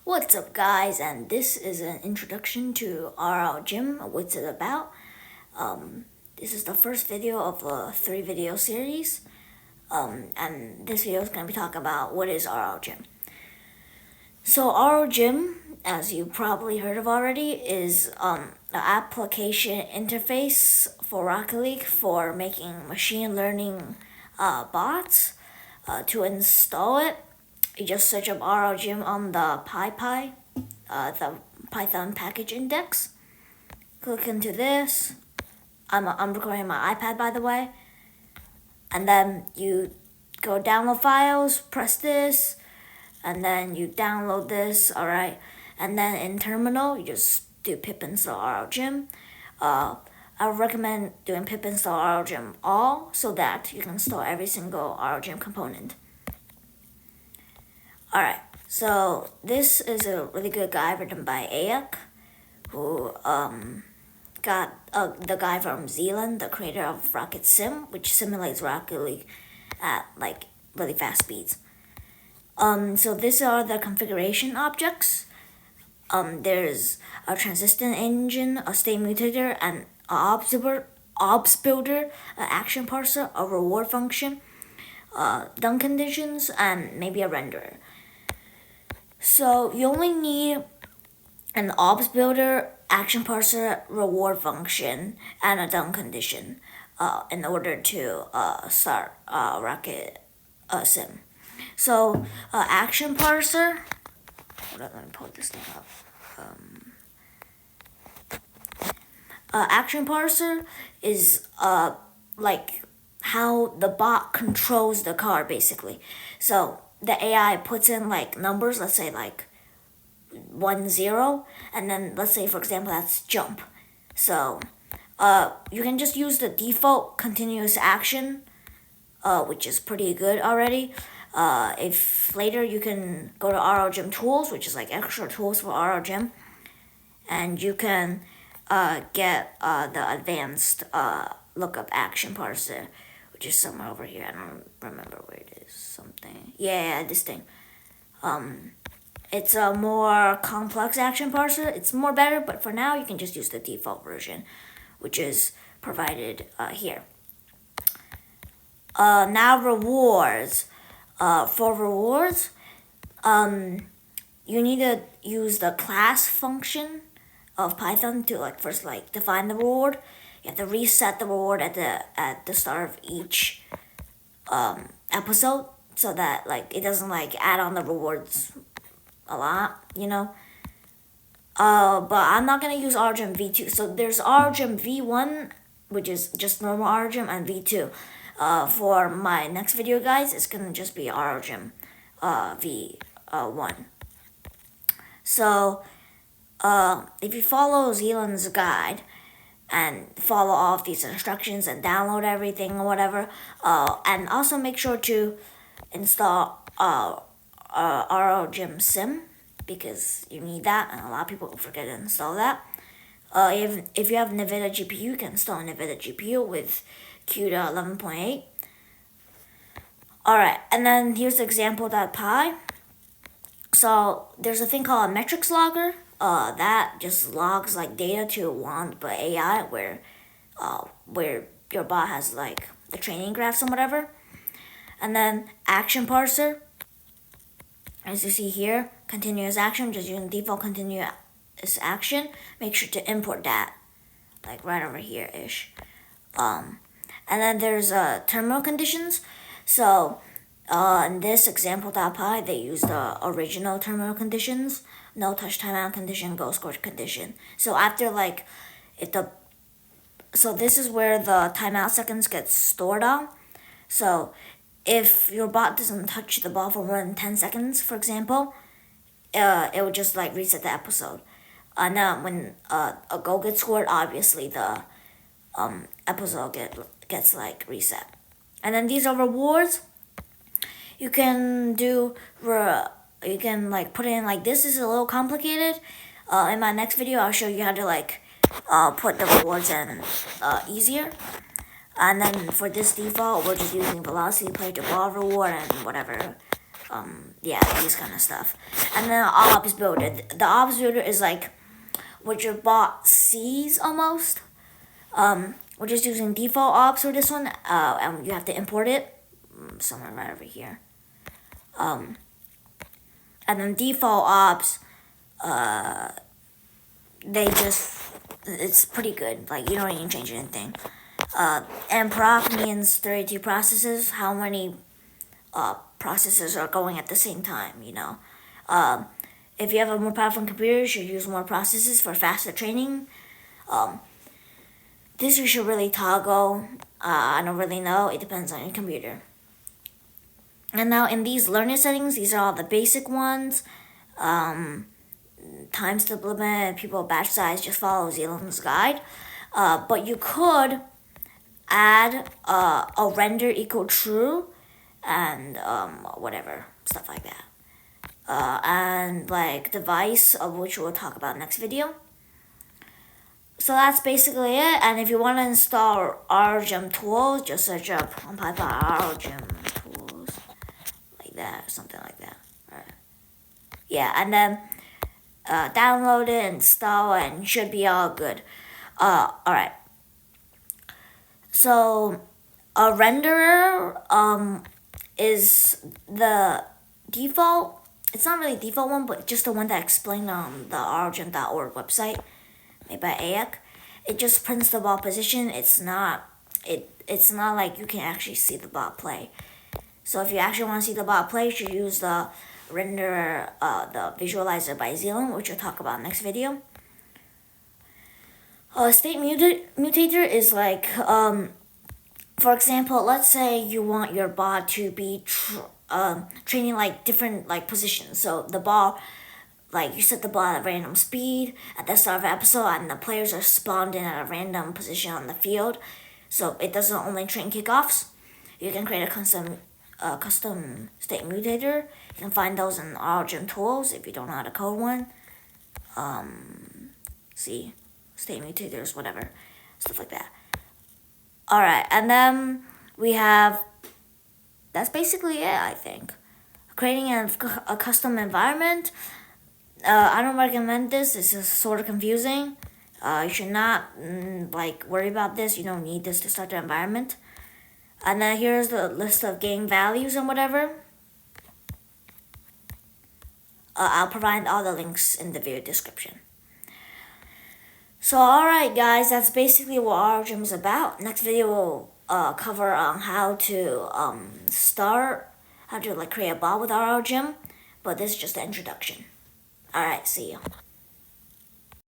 What's up, guys? And this is an introduction to RLGym. What's it about? This is the first video of a 3-video series. And this video is going to be talking about what is RLGym. So RLGym, as you probably heard of already, is an application interface for Rocket League for making machine learning bots. To install it, you just search up RLGym on the the Python package index. Click into this. I'm recording my iPad, by the way. And then you go download files, press this, and then you download this, alright? And then in terminal, you just do pip install RLGym. I would recommend doing pip install RLGym all so that you can install every single RLGym component. Alright, so this is a really good guide written by Ayak, who got the guy from Zealand, the creator of Rocket Sim, which simulates Rocket League at like really fast speeds. So these are the configuration objects. There's a transition engine, a state mutator, and an obs builder, an action parser, a reward function, done conditions, and maybe a renderer. So you only need an obs builder, action parser, reward function, and a done condition in order to start Rocket Sim. So action parser. Hold on, let me pull this thing up. Action parser is like how the bot controls the car, basically. So the AI puts in like numbers, let's say like 1, 0, and then let's say, for example, that's jump. So you can just use the default continuous action, which is pretty good already. If later you can go to RLGym tools, which is like extra tools for RLGym, and you can get the advanced lookup action parser, which is somewhere over here. I don't remember where it is. Something. Yeah, this thing. It's a more complex action parser. It's more better, but for now you can just use the default version, which is provided here. Now rewards. For rewards, you need to use the class function of Python to first define the reward. You have to reset the reward at the start of each episode so that it doesn't add on the rewards a lot, you know. But I'm not gonna use RLGym V2. So there's RLGym V1, which is just normal RLGym, and V2. For my next video, guys, it's gonna just be RLGym V1. So if you follow Zealand's guide and follow all of these instructions and download everything or whatever, and also make sure to install RLGym Sim, because you need that, and a lot of people forget to install that. If you have NVIDIA GPU, you can install NVIDIA GPU with CUDA 11.8. Alright, and then here's the example.py. So there's a thing called a metrics logger. That just logs data to wand.ai where your bot has the training graphs and whatever. And then action parser, as you see here, continuous action, just using default continuous action. Make sure to import that right over here ish. And then there's terminal conditions. So in this example.py, they use the original terminal conditions: no touch timeout condition, go score condition. So after so this is where the timeout seconds get stored on. So if your bot doesn't touch the ball for more than 10 seconds, for example, it will just reset the episode. Now when a goal gets scored, obviously the episode gets reset. And then these are rewards. You can do you can put it in this. Is a little complicated. In my next video, I'll show you how to put the rewards in easier. And then for this default, we're just using velocity play to ball reward and whatever yeah, these kind of stuff. And then ops builder. The ops builder is like what your bot sees almost. We're just using default ops for this one, and you have to import it somewhere right over here. And then default ops, it's pretty good. Like, you don't even change anything. And proc means 32 processes. How many processes are going at the same time, you know? If you have a more powerful computer, you should use more processes for faster training. This you should really toggle. I don't really know. It depends on your computer. And now in these learner settings, these are all the basic ones. Time step limit, pupil batch size, just follow Zealand's guide. But you could add a render equal true and whatever, stuff like that. And like device, of which we'll talk about next video. So that's basically it. And if you want to install RLGym tools, just search up on Python RLGym tools, like that, something like that. Right. Yeah, and then download it, install it, and should be all good. All right. So a renderer is the default. It's not really default one, but just the one that explained on the RLGym.org website made by AEC. It just prints the ball position. It's not like you can actually see the ball play. So if you actually want to see the ball play, you should use the renderer, the visualizer by Zealand, which we'll talk about next video. State mutator is like, for example, let's say you want your ball to be training like different like positions. So the ball, like you set the ball at a random speed at the start of the episode, and the players are spawned in at a random position on the field. So it doesn't only train kickoffs. You can create a custom state mutator. You can find those in RLGym tools if you don't know how to code one. See, state mutators, whatever, stuff like that. All right, and then we have. That's basically it, I think. Creating a custom environment. I don't recommend this. It's just sort of confusing. You should not worry about this. You don't need this to start the environment. And then here's the list of game values and whatever. I'll provide all the links in the video description. So alright guys, that's basically what RLGym is about. Next video will cover how to create a bot with RLGym. But this is just the introduction. Alright, see you.